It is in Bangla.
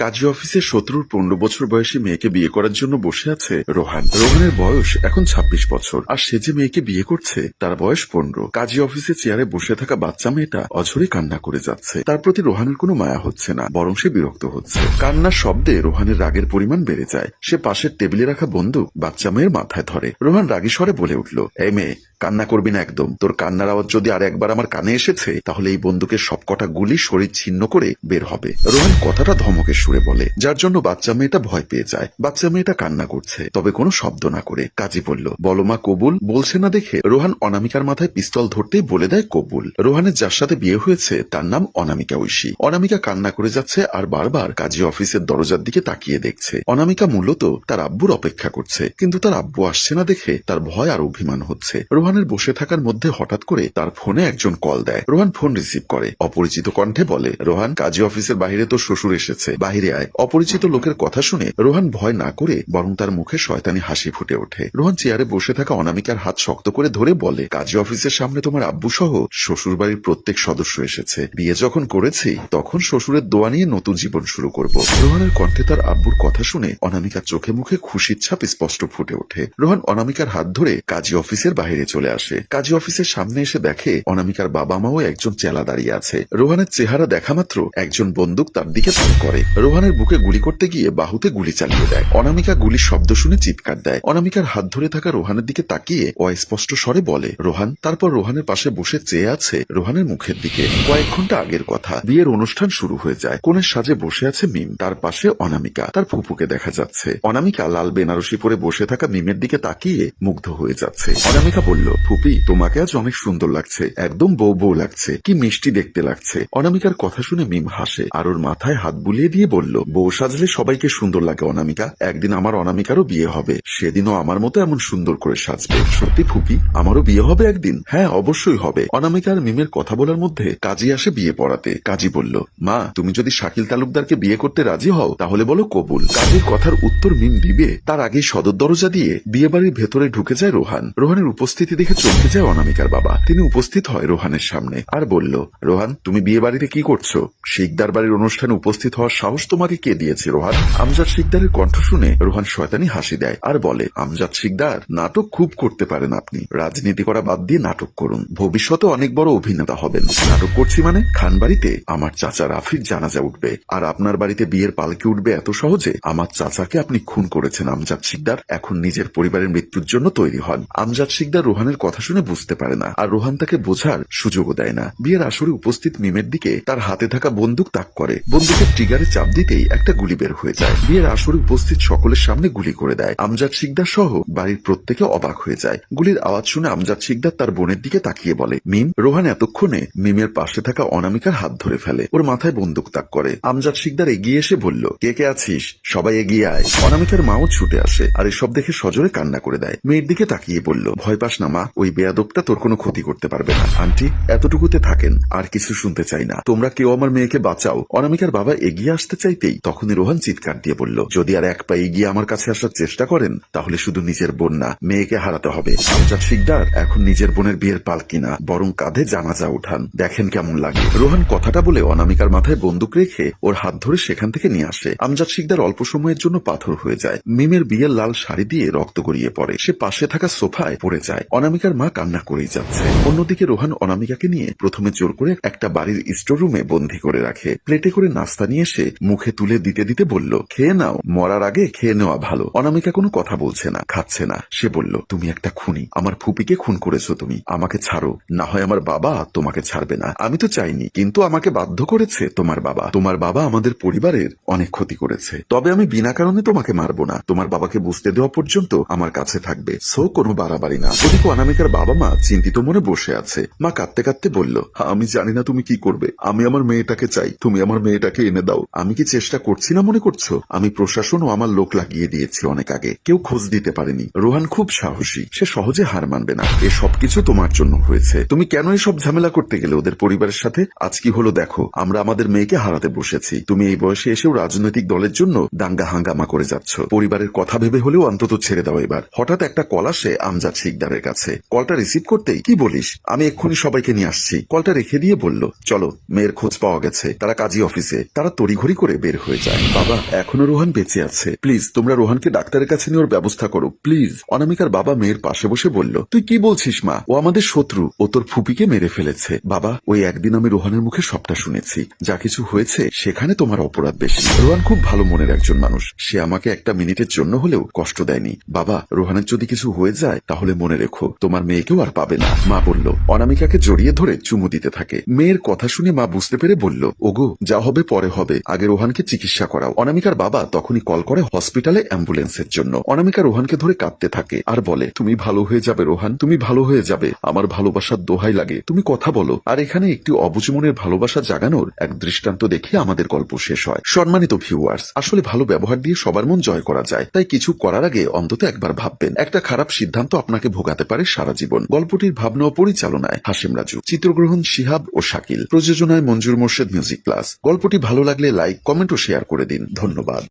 কাজী অফিসে ১৭-১৫ বছর বয়সী মেয়েকে বিয়ে করার জন্য বসে আছে রোহান। রোহানের বয়স এখন ২৬ বছর, আর সে যে মেয়েকে বিয়ে করছে তার বয়স ১৫। কাজী অফিসে চেয়ারে বসে থাকা বাচ্চা মেয়েটা অঝরে কান্না করে যাচ্ছে। তার প্রতি রোহানের কোনো মায়া হচ্ছে না, বরং সে বিরক্ত হচ্ছে। কান্নার শব্দে রোহানের রাগের পরিমাণ বেড়ে যায়। সে পাশের টেবিলে রাখা বন্দুক বাচ্চা মেয়ের মাথায় ধরে। রোহান রাগী স্বরে বলে উঠল, এই মেয়ে, কান্না করবি না একদম। তোর কান্নার আওয়াজ যদি আর একবার আমার কানে এসেছে তাহলে এই বন্দুকের সবকটা গুলি শরীর ছিন্ন করে বের হবে। রোহান কথাটা ধমকের সুরে বলে, যার জন্য বাচ্চা মেয়েটা ভয় পেয়ে যায়। বাচ্চা মেয়েটা কান্না করছে, তবে কোনো শব্দ না করে। কাজী বলল, বলো মা কবুল। বলছে না দেখে রোহান অনামিকার মাথায় পিস্তল ধরতেই বলে দেয় কবুল। রোহানের যার সাথে বিয়ে হয়েছে তার নাম অনামিকা ঐশী। অনামিকা কান্না করে যাচ্ছে আর বারবার কাজী অফিসের দরজার দিকে তাকিয়ে দেখছে। অনামিকা মূলত তার আব্বুর অপেক্ষা করছে, কিন্তু তার আব্বু আসছে না দেখে তার ভয় আর অভিমান হচ্ছে। রোহানের বসে থাকার মধ্যে হঠাৎ করে তার ফোনে একজন কল দেয়। রোহান ফোন রিসিভ করে। অপরিচিত কণ্ঠে বলে, রোহান, কাজী অফিসের বাইরে তো শ্বশুর এসেছে, বাহিরে আয়। অপরিচিত লোকের কথা শুনে রোহান ভয় না করে বরং তার মুখে শয়তানি হাসি ফুটে ওঠে। রোহান চেয়ারে বসে থাকা অনামিকার হাত শক্ত করে ধরে বলে, কাজী অফিসের সামনে তোমার আব্বু সহ শ্বশুর বাড়ির প্রত্যেক সদস্য এসেছে। বিয়ে যখন করেছি তখন শ্বশুরের দোয়া নিয়ে নতুন জীবন শুরু করব। রোহানের কণ্ঠে তার আব্বুর কথা শুনে অনামিকার চোখে মুখে খুশির ছাপ স্পষ্ট ফুটে ওঠে। রোহান অনামিকার হাত ধরে কাজী অফিসের বাইরে চলে আসে। কাজী অফিসের সামনে এসে দেখে অনামিকার বাবা মাও একজন চেলা দাঁড়িয়ে আছে। রোহানের চেহারা দেখা মাত্র একজন বন্দুক তার দিকে তাক করে। রোহানের বুকে গুলি করতে গিয়ে বাহুতে গুলি চালিয়ে দেয়। অনামিকা গুলির শব্দ শুনে চিৎকার দেয়। অনামিকার হাত ধরে থাকা রোহানের দিকে তাকিয়ে অস্পষ্ট স্বরে বলে, রোহান। তারপর রোহানের পাশে বসে চেয়ে আছে রোহানের মুখের দিকে। কয়েক ঘন্টা আগের কথা। বিয়ের অনুষ্ঠান শুরু হয়ে যায়। কোণের সাজে বসে আছে মিম, তার পাশে অনামিকা, তার ফুপুকে দেখা যাচ্ছে। অনামিকা লাল বেনারসি পরে বসে থাকা মিমের দিকে তাকিয়ে মুগ্ধ হয়ে যাচ্ছে। অনামিকা বলল, ফুপি, তোমাকে আজ অনেক সুন্দর লাগছে, একদম বউ বউ লাগছে, কি মিষ্টি দেখতে লাগছে। অনামিকার কথা শুনে মিম হাসে আর ওর মাথায় হাত বুলিয়ে দিয়ে বলল, বউ সাজলে সবাইকে সুন্দর লাগে অনামিকা। একদিন আমার অনামিকারও বিয়ে হবে, সেদিনও আমার মতো এমন সুন্দর করে সাজবে। সত্যি ফুপি, আমারও বিয়ে হবে একদিন? হ্যাঁ, অবশ্যই হবে। অনামিকা আর মিমের কথা বলার মধ্যে কাজী আসে বিয়ে পড়াতে। কাজী বলল, মা, তুমি যদি শাকিল তালুকদারকে বিয়ে করতে রাজি হও তাহলে বলো কবুল। কাজীর কথার উত্তর মিম দিবে তার আগেই সদর দরজা দিয়ে বিয়ে বাড়ির ভেতরে ঢুকে যায় রোহান। রোহানের উপস্থিতি দেখে চমকে যায় অনামিকার বাবা। তিনি উপস্থিত হয় রোহানের সামনে আর বলল, রোহান, তুমি বিয়ে বাড়িতে কি করছো? শিকদার বাড়ির অনুষ্ঠানে উপস্থিত হওয়ার সাহস তোমাকে কে দিয়েছে রোহান? আমজাদ শিকদারের কণ্ঠ শুনে রোহান শয়তানি হাসি দেয় আর বলে, আমজাদ শিকদার, নাটক খুব করতে পারেন আপনি। রাজনীতি করা বাদ দিয়ে নাটক করুন, ভবিষ্যতে অনেক বড় অভিনেতা হবেন। নাটক করছি মানে? খান বাড়িতে আমার চাচা রাফির জানাজা উঠবে, আর আপনার বাড়িতে বিয়ের পালকি উঠবে এত সহজে? আমার চাচাকে আপনি খুন করেছেন আমজাদ শিকদার, এখন নিজের পরিবারের মৃত্যুর জন্য তৈরি হন। আমজাদ শিকদার রোহানের কথা শুনে বুঝতে পারে না, আর রোহান তাকে বোঝার সুযোগও দেয় না। বিয়ের আসরে উপস্থিত মিমের দিকে তার হাতে থাকা বন্দুক তাক করে। বন্দুকের ট্রিগারে চাপ দিতেই একটা গুলি বের হয়ে যায়। বিয়ের আসরে উপস্থিত সকলের সামনে গুলি করে দেয়। আমজাদ শিকদার সহ বাড়ির প্রত্যেকে অবাক হয়ে যায়। গুলির আওয়াজ শুনে আমজাদ শিকদার তার বোনের দিকে তাকিয়ে বলে, মিম। রোহান এতক্ষণে মিমের পাশে থাকা অনামিকার হাত ধরে ফেলে, ওর মাথায় বন্দুক তাক করে। আমজাদ শিকদার এগিয়ে এসে বলল, কে কে আছিস? সবাই এগিয়ে আয়। অনামিকার মাও ছুটে আসে আর এসব দেখে সজোরে কান্না করে দেয়। মেয়ের দিকে তাকিয়ে বলল, ভয় পাস না মা, ওই বেয়াদবটা তোর কোনো ক্ষতি করতে পারবে না। আন্টি, এতটুকুতে থাকেন, আর কিছু শুনতে চাই না। তোমরা কেউ আমার মেয়েকে বাঁচাও। অনামিকার বাবা এগিয়ে আসতে চাইতেই তখনই রোহান চিৎকার দিয়ে বলল, যদি আর এক পা এগিয়ে আমার কাছে আসার চেষ্টা করেন তাহলে শুধু নিজের বোন না, মেয়েকে হারাতে হবে। আমজাদ শিকদার, এখন নিজের বোনের বিয়ের পালকি না, বরং কাঁধে জানাজা উঠান, দেখেন কেমন লাগে। রোহান কথাটা বলে অনামিকার মাথায় বন্দুক রেখে ওর হাত ধরে সেখান থেকে নিয়ে আসে। আমজাদ শিকদার অল্প সময়ের জন্য পাথর হয়ে যায়। মিমের বিয়ের লাল শাড়ি দিয়ে রক্ত গড়িয়ে পড়ে। সে পাশে থাকা সোফায় পড়ে যায়। অনামিকার মা কান্না করেই যাচ্ছে। অন্যদিকে রোহান অনামিকাকে নিয়ে প্রথমে জোর করে একটা বাড়ির স্টোর রুমে বন্দী করে রাখে। প্লেটে করে নাস্তা নিয়ে এসে মুখে তুলে দিতে দিতে বলল, খেয়ে নাও, মরার আগে খেয়ে নেওয়া ভালো। অনামিকা কোনো কথা বলছে না, খাচ্ছে না। সে বলল, তুমি একটা খুনি, আমার ফুপিকে খুন করেছো তুমি, আমাকে ছাড়ো, না হয় আমার বাবা তোমাকে ছাড়বে না। আমি তো চাইনি, কিন্তু আমাকে বাধ্য করেছে তোমার বাবা। তোমার বাবা আমাদের পরিবারের অনেক ক্ষতি করেছে, তবে আমি বিনা কারণে তোমাকে মারবো না। তোমার বাবাকে বুঝতে দেওয়া পর্যন্ত আমার কাছে থাকবে, সো কোনো বাড়াবাড়ি না। ওদিকে অনামিকার বাবা মা চিন্তিত মনে বসে আছে। মা কাঁদতে কাঁদতে বলল, আমি জানি না তুমি কি করবে, আমি আমার মেয়েটাকে চাই, তুমি আমার মেয়েটাকে এনে দাও। আমি কি চেষ্টা করছি না মনে করছো? আমি প্রশাসন ও আমার লোক লাগিয়ে দিয়েছি অনেক আগে, কেউ খোঁজ দিতে পারেনি। রোহান খুব সাহসী, সে সহজে হার মানবে না। এ সবকিছু তোমার জন্য হয়েছে, তুমি কেন এসব ঝামেলা করতে গেলে ওদের পরিবারের সাথে? আজ কি হলো দেখো, আমরা আমাদের মেয়েকে হারাতে বসেছি, তুমি এই বয়সে এসেও রাজনৈতিক দলের জন্য দাঙ্গা হাঙ্গামা করে যাচ্ছ। পরিবারের কথা ভেবে হলেও অন্তত ছেড়ে দাও এবার। হঠাৎ একটা কল আসে আমজাদ শিকদারের কাছে। আছে। কলটা রিসিভ করতেই, কি বলিস, আমি এক্ষুনি সবাইকে নিয়ে আসছি। কলটা রেখে দিয়ে বলল, চলো, মেয়ের খোঁজ পাওয়া গেছে, তারা কাজী অফিসে। তারা তড়িঘড়ি করে বের হয়ে যায়। বাবা, এখনো রোহান বেঁচে আছে, প্লিজ তোমরা রোহানকে ডাক্তারের কাছে নেওয়ার ব্যবস্থা করো প্লিজ। অনামিকার বাবা মেয়ের পাশে বসে বলল, তুই কি বলছিস মা, ও আমাদের শত্রু, ও তোর ফুপিকে মেরে ফেলেছে। বাবা, ওই একদিন আমি রোহানের মুখে সবটা শুনেছি, যা কিছু হয়েছে সেখানে তোমার অপরাধ বেশি। রোহান খুব ভালো মনের একজন মানুষ, সে আমাকে একটা মিনিটের জন্য হলেও কষ্ট দেয়নি। বাবা, রোহানের যদি কিছু হয়ে যায় তাহলে মনে রেখো তোমার মেয়েকেও আর পাবে না। মা বলল। অনামিকাকে জড়িয়ে ধরে চুমু দিতে থাকে। মেয়ের কথা শুনে মা বুঝতে পেরে বলল, ওগো, যা হবে পরে হবে, আগে রোহানকে চিকিৎসা করাও। অনামিকার বাবা তখনই কল করে হসপিটালে অ্যাম্বুলেন্সের জন্য। অনামিকা রোহানকে ধরে কাঁদতে থাকে আর বলে, তুমি ভালো হয়ে যাবে রোহান, তুমি ভালো হয়ে যাবে, আমার ভালোবাসার দোহাই লাগে, তুমি কথা বলো। আর এখানে একটি অবুঝ মনের ভালোবাসা জাগানোর এক দৃষ্টান্ত দেখে আমাদের গল্প শেষ হয়। সম্মানিত ভিউয়ার্স, আসলে ভালো ব্যবহার দিয়ে সবার মন জয় করা যায়, তাই কিছু করার আগে অন্তত একবার ভাববেন। একটা খারাপ সিদ্ধান্ত আপনাকে ভোগাতে পারে সারা জীবন। গল্পটির ভাবনা ও পরিচালনায় হাশেম রাজু, চিত্রগ্রহণ শিহাব ও শাকিল, প্রযোজনায় মঞ্জুর মোর্শেদ মিউজিক প্লাস। গল্পটি ভালো লাগলে লাইক, কমেন্ট ও শেয়ার করে দিন। ধন্যবাদ।